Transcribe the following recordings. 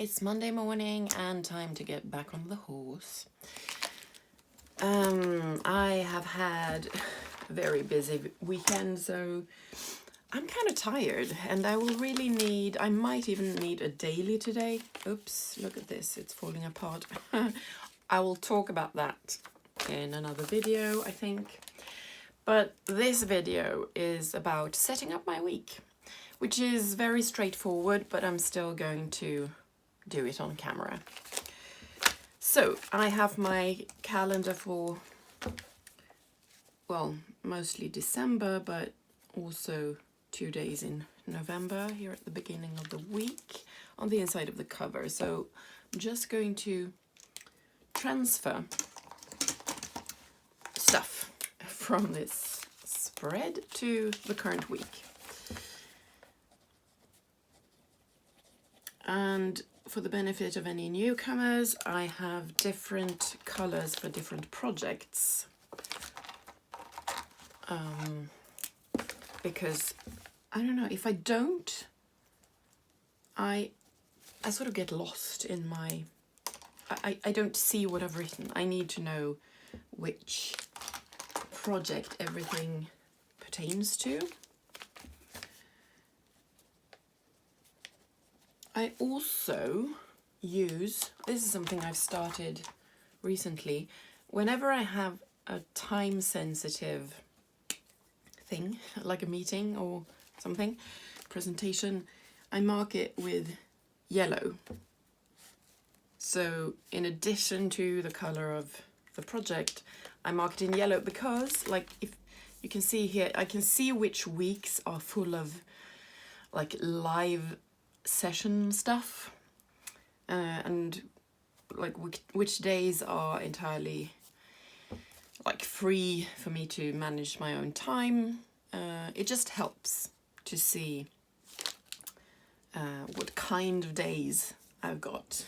It's Monday morning and time to get back on the horse. I have had a very busy weekend, so I'm kind of tired and I might even need a daily today. Oops, look at this, it's falling apart. I will talk about that in another video, I think. But this video is about setting up my week, which is very straightforward, but I'm still going to do it on camera. So I have my calendar for, well, mostly December, but also 2 days in November here at the beginning of the week on the inside of the cover. So I'm just going to transfer stuff from this spread to the current week. And for the benefit of any newcomers, I have different colors for different projects. Because I don't know, if I don't, I sort of get lost in my, I don't see what I've written. I need to know which project everything pertains to. I also use, this is something I've started recently, whenever I have a time-sensitive thing, like a meeting or something, presentation, I mark it with yellow. So in addition to the color of the project, I mark it in yellow because, like, if you can see here, I can see which weeks are full of like live session stuff, and like which days are entirely like free for me to manage my own time. It just helps to see what kind of days I've got.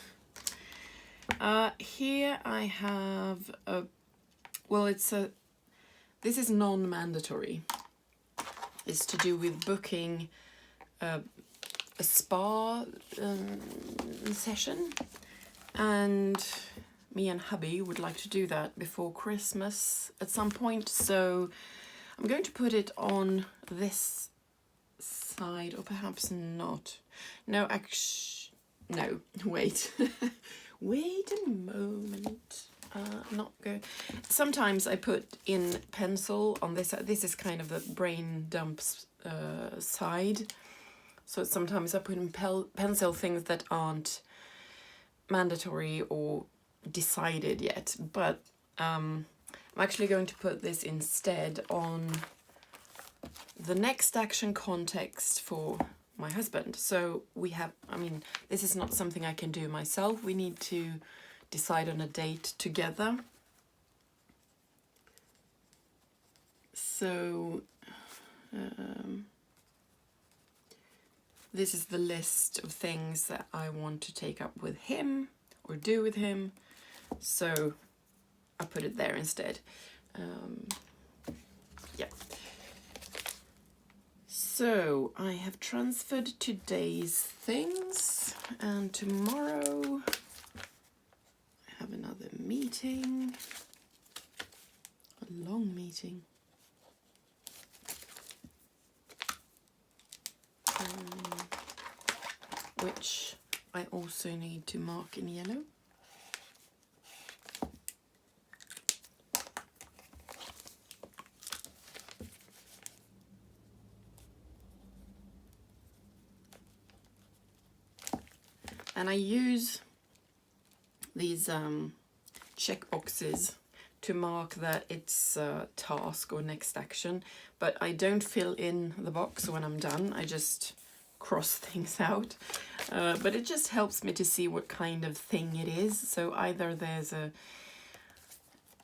Here I have a, well, this is non-mandatory. It's to do with booking a spa session, and me and hubby would like to do that before Christmas at some point, so I'm going to put it on this side, or perhaps not. No, no, wait. Wait a moment. Not good. Sometimes I put in pencil on this side. This is kind of the brain dumps side. So sometimes I put in pencil things that aren't mandatory or decided yet. But I'm actually going to put this instead on the next action context for my husband. So we have, I mean, this is not something I can do myself. We need to decide on a date together. So this is the list of things that I want to take up with him or do with him. So I put it there instead. Yeah. So I have transferred today's things, and tomorrow I have another meeting, a long meeting. Which I also need to mark in yellow. And I use these check boxes to mark that it's a task or next action, but I don't fill in the box when I'm done. I just cross things out, but it just helps me to see what kind of thing it is. So either there's a,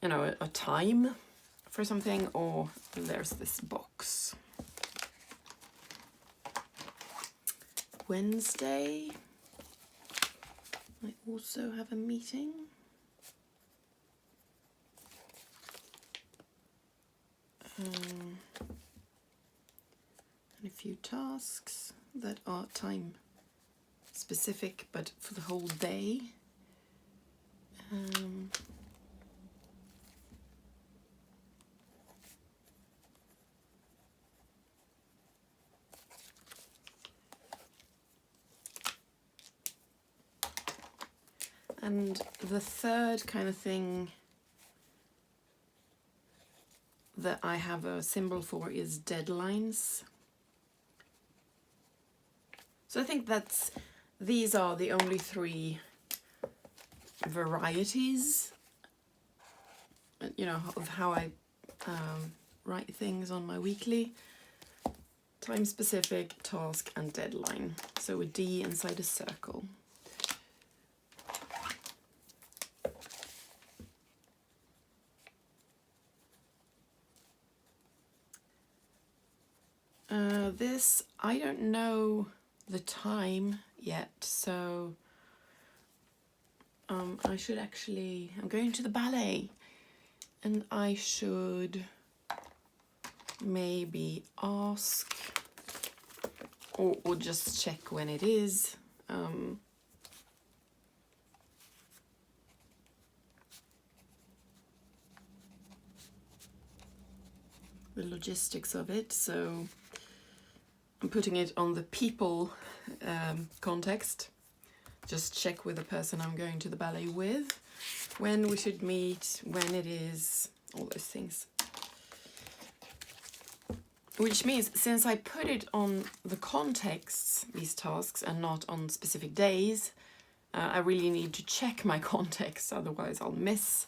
you know, a time for something, or there's this box. Wednesday, I also have a meeting. And a few tasks that are time specific, but for the whole day. And the third kind of thing that I have a symbol for is deadlines. So I think these are the only three varieties, you know, of how I write things on my weekly. Time specific, task, and deadline. So a D inside a circle. This, I don't know the time yet, so I should actually, I'm going to the ballet, and I should maybe ask or just check when it is. The logistics of it, so I'm putting it on the people context. Just check with the person I'm going to the ballet with, when we should meet, when it is, all those things. Which means, since I put it on the contexts, these tasks, and not on specific days, I really need to check my context, otherwise I'll miss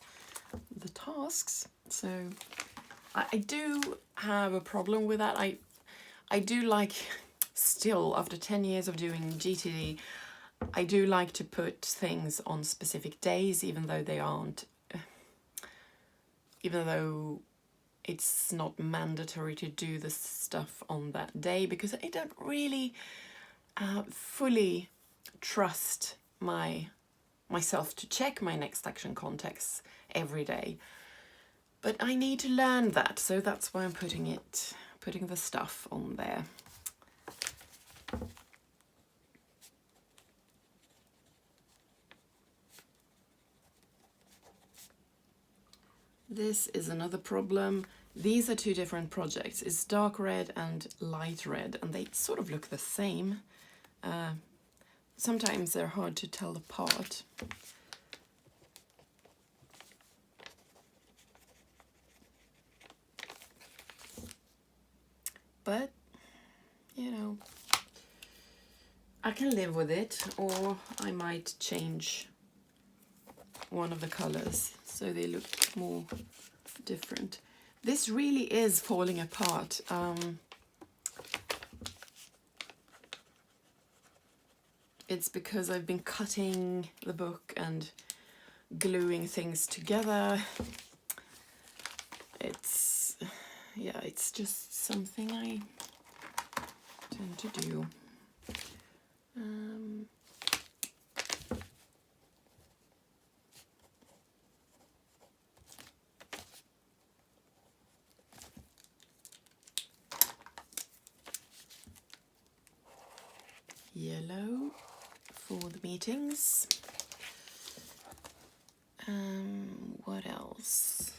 the tasks. So I do have a problem with that. I do like, still after 10 years of doing GTD, I do like to put things on specific days, even though they aren't, even though it's not mandatory to do the stuff on that day, because I don't really fully trust myself to check my next action context every day. But I need to learn that, so that's why I'm putting the stuff on there. This is another problem. These are two different projects. It's dark red and light red, and they sort of look the same. Sometimes they're hard to tell apart. But, you know, I can live with it, or I might change one of the colors so they look more different. This really is falling apart. It's because I've been cutting the book and gluing things together. It's just something I tend to do. Yellow for the meetings. What else?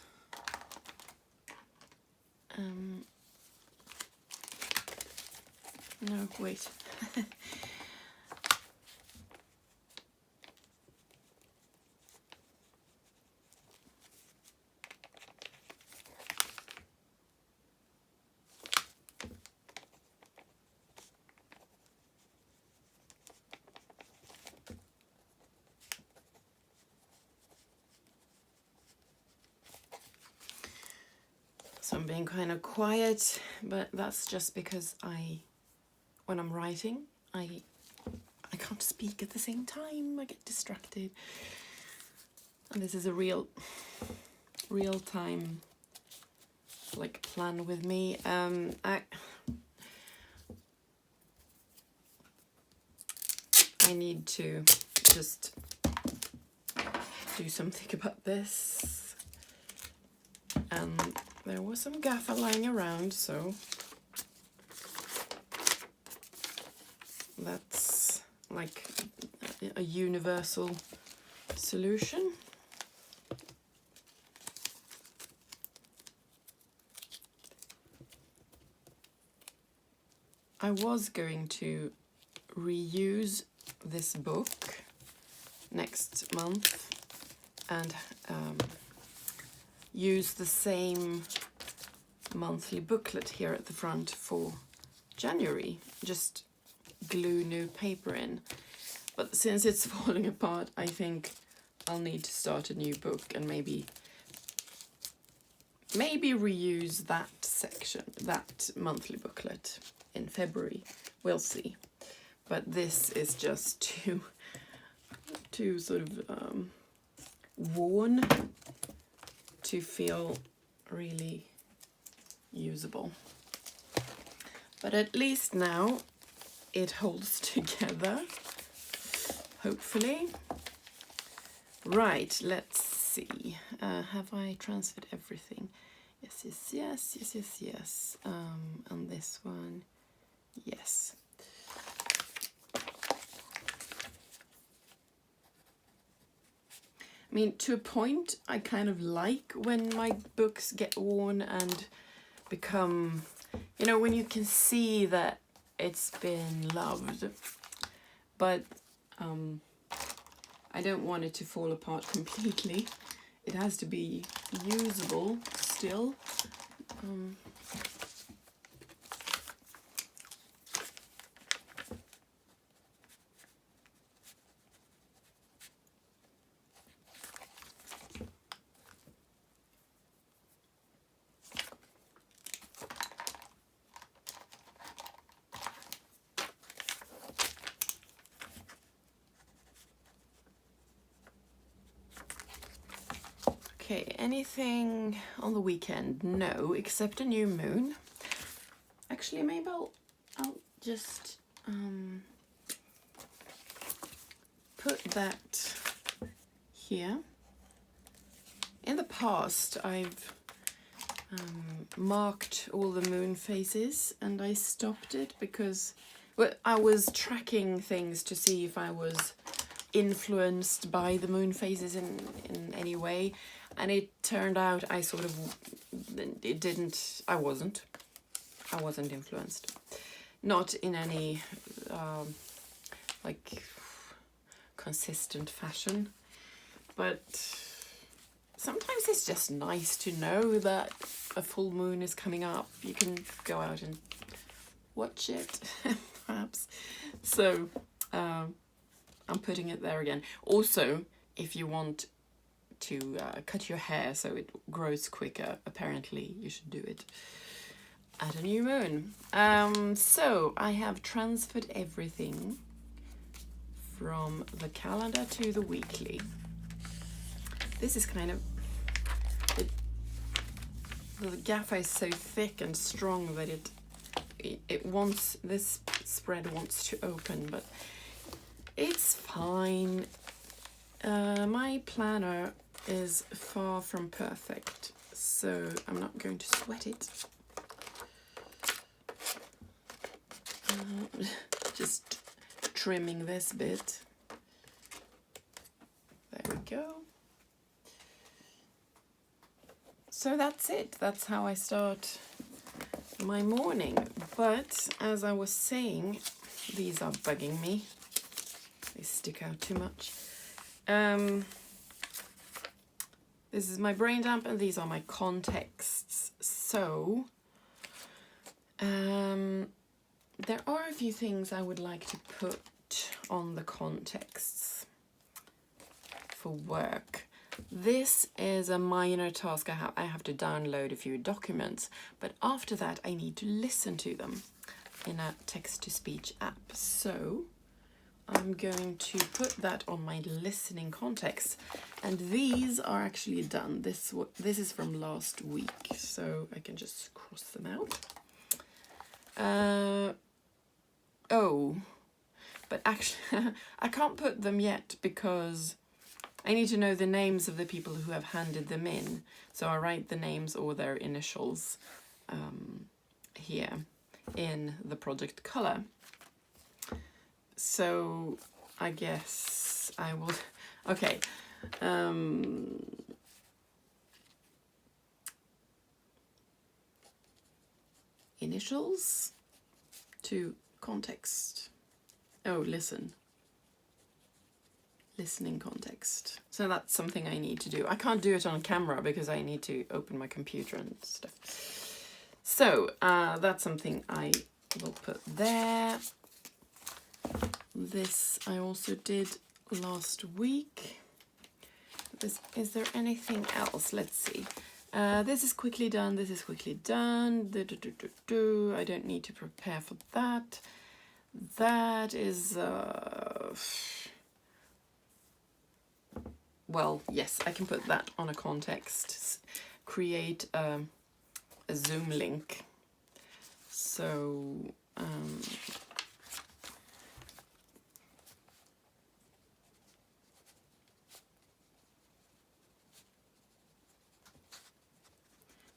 No, wait. So I'm being kind of quiet, but that's just because when I'm writing, I can't speak at the same time. I get distracted. And this is a real time like plan with me. I need to just do something about this. And there was some gaffer lying around, so that's like a universal solution. I was going to reuse this book next month and use the same monthly booklet here at the front for January, just glue new paper in. But since it's falling apart, I think I'll need to start a new book and maybe reuse that section, that monthly booklet in February. We'll see. But this is just too sort of worn to feel really usable. But at least now it holds together, hopefully. Right, let's see. Have I transferred everything? Yes. And this one, yes. I mean, to a point, I kind of like when my books get worn and become, you know, when you can see that it's been loved. But I don't want it to fall apart completely. It has to be usable still. Okay, anything on the weekend? No, except a new moon. Actually, maybe I'll just put that here. In the past, I've marked all the moon phases, and I stopped it because I was tracking things to see if I was influenced by the moon phases in any way, and it turned out I wasn't influenced, not in any like consistent fashion. But sometimes it's just nice to know that a full moon is coming up. You can go out and watch it, perhaps. So I'm putting it there again. Also, if you want to cut your hair so it grows quicker, apparently you should do it at a new moon. So I have transferred everything from the calendar to the weekly. This is kind of, the gaffer is so thick and strong that it wants, this spread wants to open, but it's fine. My planner is far from perfect, so I'm not going to sweat it. Just trimming this bit. There we go. So that's it. That's how I start my morning. But as I was saying, these are bugging me. They stick out too much. This is my brain dump, and these are my contexts. So there are a few things I would like to put on the contexts for work. This is a minor task. I have to download a few documents, but after that I need to listen to them in a text-to-speech app. So I'm going to put that on my listening context, and these are actually done. This is from last week, so I can just cross them out. But actually I can't put them yet because I need to know the names of the people who have handed them in. So I write the names or their initials here in the project color. So I guess I will, okay. Initials to context. Oh, listen. Listening context. So that's something I need to do. I can't do it on camera because I need to open my computer and stuff. So that's something I will put there. This I also did last week. Is there anything else? Let's see. This is quickly done. This is quickly done. I don't need to prepare for that. That is... well, yes, I can put that on a context. Create a Zoom link. So...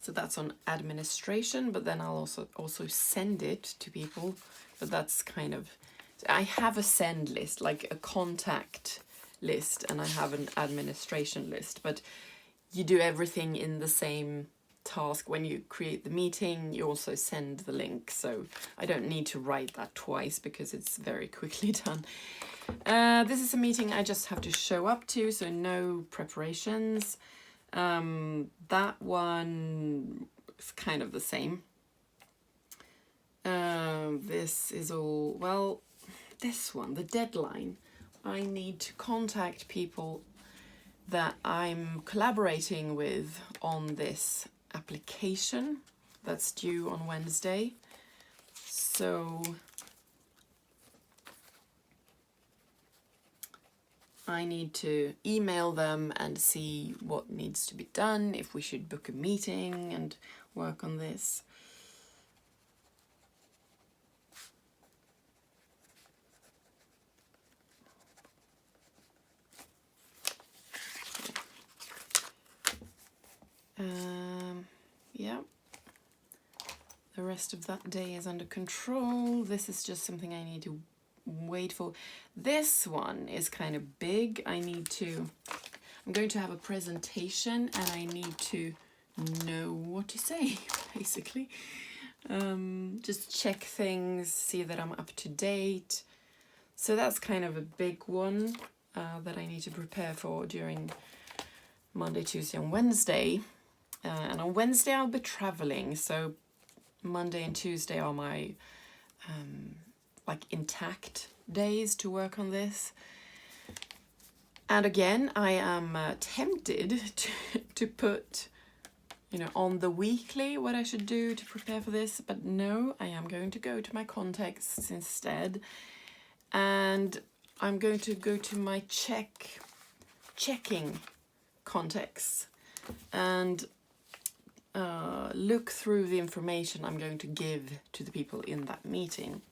so that's on administration, but then I'll also send it to people. But that's kind of... I have a send list, like a contact list, and I have an administration list, but you do everything in the same task. When you create the meeting, you also send the link, so I don't need to write that twice because it's very quickly done. This is a meeting I just have to show up to, so no preparations. That one is kind of the same. This is all, well, this one, the deadline. I need to contact people that I'm collaborating with on this application that's due on Wednesday. So I need to email them and see what needs to be done, if we should book a meeting and work on this. Yeah, the rest of that day is under control. This is just something I need to wait for. This one is kind of big. I'm going to have a presentation and I need to know what to say, basically. Just check things, see that I'm up to date. So that's kind of a big one that I need to prepare for during Monday, Tuesday and Wednesday. And on Wednesday I'll be traveling, so Monday and Tuesday are my like intact days to work on this. And again, I am tempted to put, you know, on the weekly what I should do to prepare for this, but no, I am going to go to my contexts instead. And I'm going to go to my checking contexts and look through the information I'm going to give to the people in that meeting.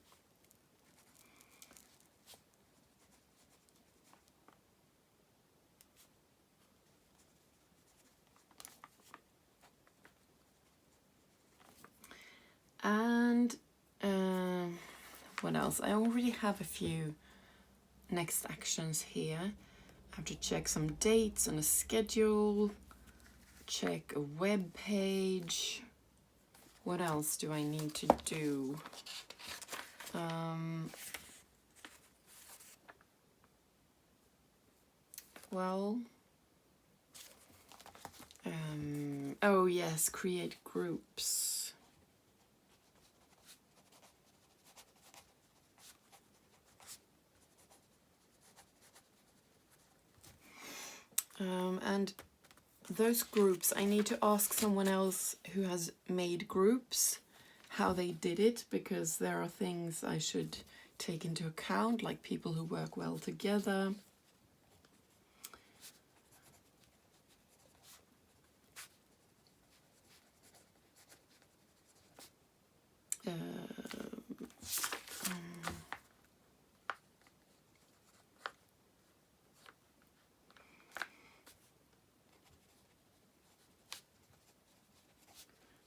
And what else? I already have a few next actions here. I have to check some dates on a schedule, check a web page. What else do I need to do? Oh yes, create groups. And those groups, I need to ask someone else who has made groups how they did it, because there are things I should take into account, like people who work well together.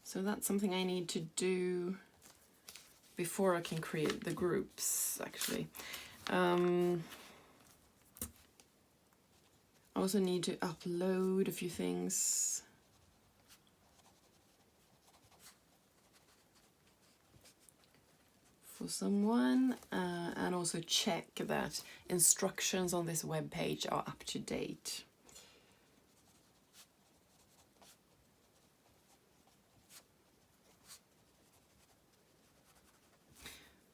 So that's something I need to do before I can create the groups, actually. I also need to upload a few things. For someone, and also check that instructions on this web page are up to date.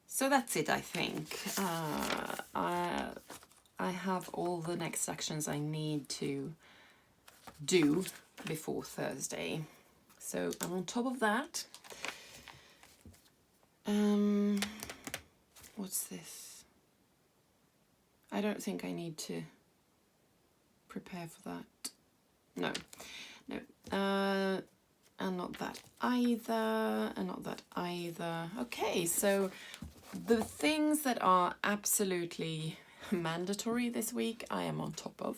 So that's it, I think. I have all the next actions I need to do before Thursday. So I'm on top of that. What's this? I don't think I need to prepare for that. No. And not that either, and not that either. Okay, so the things that are absolutely mandatory this week, I am on top of.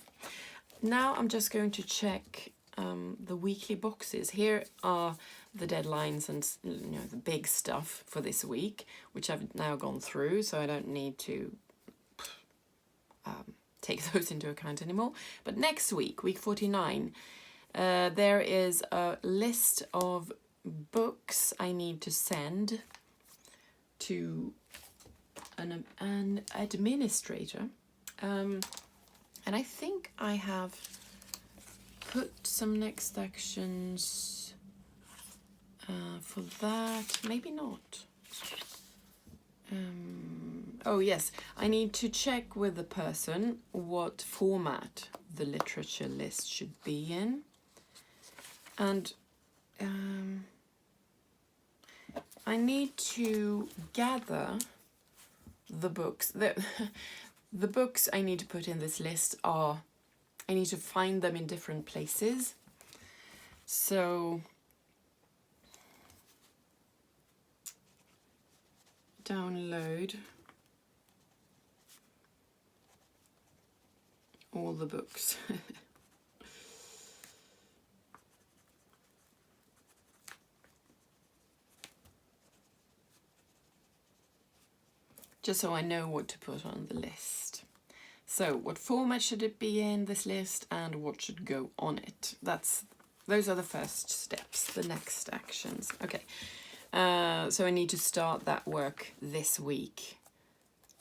Now I'm just going to check the weekly boxes. Here are the deadlines and the big stuff for this week, which I've now gone through, so I don't need to take those into account anymore. But next week, week 49, there is a list of books I need to send to an administrator. And I think I have put some next actions for that. Maybe not. Oh yes, I need to check with the person what format the literature list should be in. And I need to gather the books. The books I need to put in this list are, I need to find them in different places. So download all the books. Just so I know what to put on the list. So what format should it be in this list and what should go on it? Those are the first steps, the next actions. Okay, so I need to start that work this week,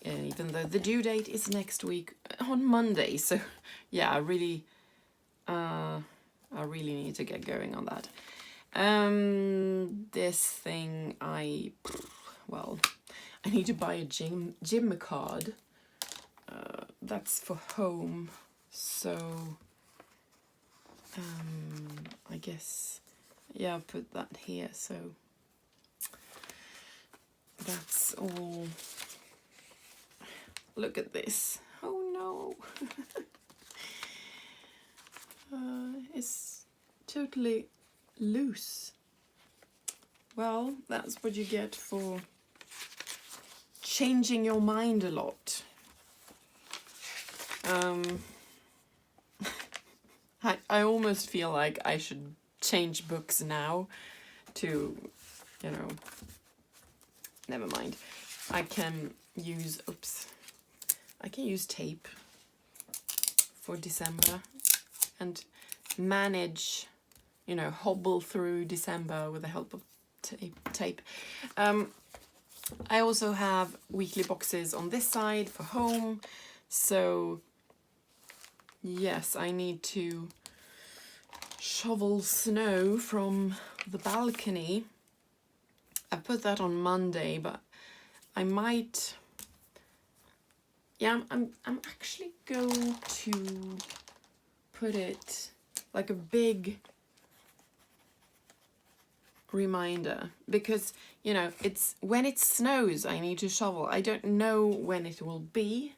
even though the due date is next week on Monday. So yeah, I really need to get going on that. This thing I need to buy a gym card. That's for home, so I guess, yeah, I'll put that here. So that's all. Look at this. Oh no. It's totally loose. Well, that's what you get for changing your mind a lot. I almost feel like I should change books now to, never mind. I can use tape for December and manage, hobble through December with the help of tape. I also have weekly boxes on this side for home. So yes, I need to shovel snow from the balcony. I put that on Monday, but I might, I'm actually going to put it like a big reminder, because it's when it snows I need to shovel. I don't know when it will be,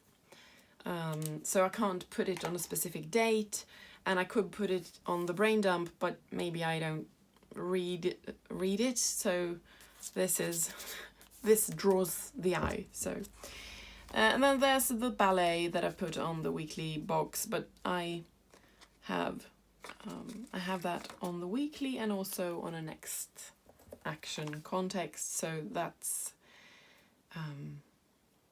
so I can't put it on a specific date, and I could put it on the brain dump, but maybe I don't read it, so this draws the eye. So and then there's the ballet that I put on the weekly box, but I have that on the weekly and also on a next action context, so that's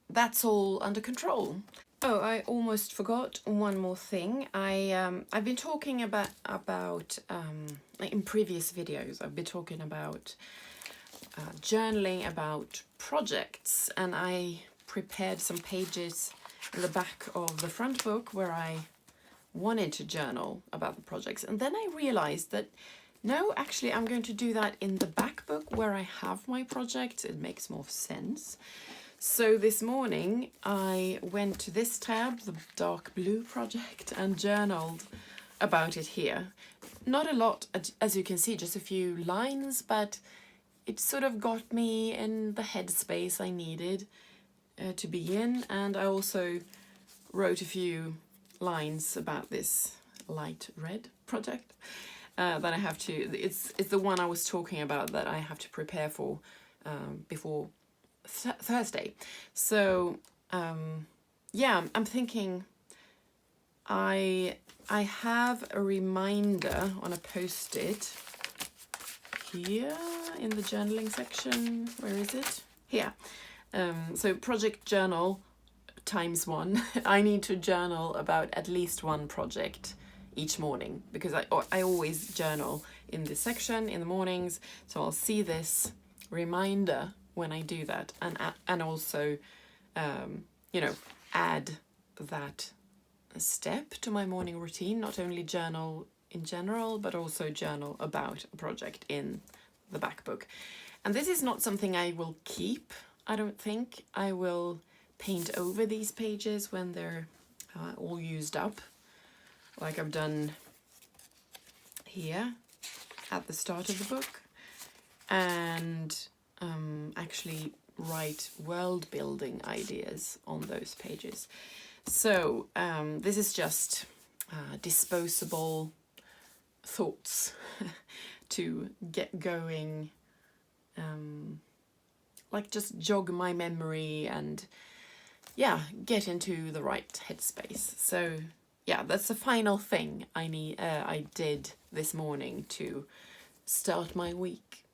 that's all under control. Oh, I almost forgot one more thing. I've been talking about in previous videos. I've been talking about journaling about projects, and I prepared some pages in the back of the front book where I wanted to journal about the projects, and then I realized that no, actually I'm going to do that in the back book where I have my projects. It makes more sense. So this morning I went to this tab, the dark blue project, and journaled about it here. Not a lot, as you can see, just a few lines, but it sort of got me in the headspace I needed to be in. And I also wrote a few lines about this light red project that I have to, it's the one I was talking about that I have to prepare for before Thursday. So yeah, I'm thinking I have a reminder on a post-it here in the journaling section. Where is it? Here. So project journal ×1. I need to journal about at least one project each morning, because I always journal in this section in the mornings, so I'll see this reminder when I do that, and also you know, add that step to my morning routine. Not only journal in general, but also journal about a project in the back book. And this is not something I will keep. I don't think I will paint over these pages when they're all used up, like I've done here at the start of the book, and actually write world building ideas on those pages. So this is just disposable thoughts to get going, like just jog my memory and yeah, get into the right headspace. So yeah, that's the final thing I did this morning to start my week.